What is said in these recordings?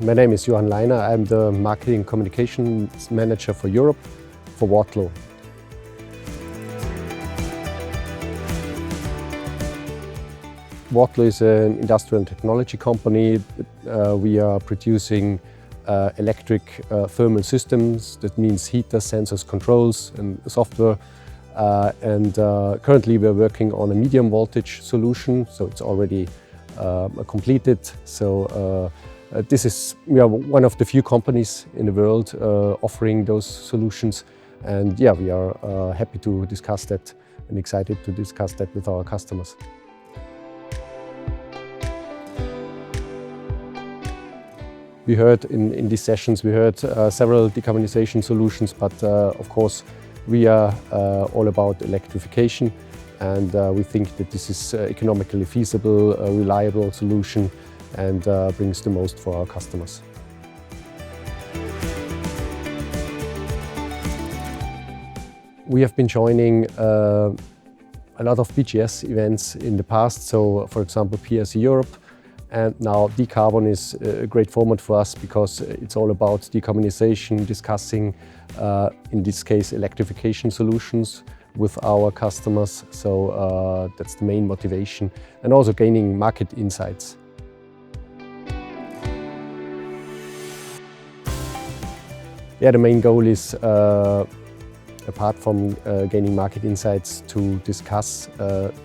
My name is Johann Lainer. I'm the Marketing Communications Manager for Europe for Watlow. Watlow is an industrial and technology company. We are producing electric thermal systems. That means heaters, sensors, controls and software. Currently we're working on a medium voltage solution, so it's already completed. We are one of the few companies in the world offering those solutions, and yeah, we are happy to discuss that and excited to discuss that with our customers. We heard in these sessions, we heard several decarbonization solutions, but of course we are all about electrification, and we think that this is economically feasible, a reliable solution, and brings the most for our customers. We have been joining a lot of BGS events in the past, so for example PRC Europe, and now DECARBON is a great format for us because it's all about decarbonization, discussing, in this case, electrification solutions with our customers. So that's the main motivation, and also gaining market insights. Yeah, the main goal is, apart from gaining market insights, to discuss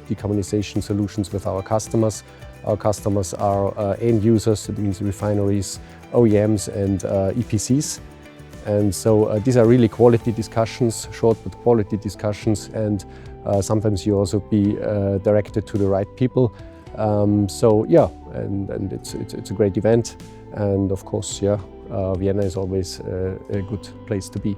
decarbonization solutions with our customers. Our customers are end users, that means refineries, OEMs and EPCs. And so these are really quality discussions, short but quality discussions, and sometimes you also be directed to the right people. So yeah, and it's a great event, and of course, yeah, Vienna is always a good place to be.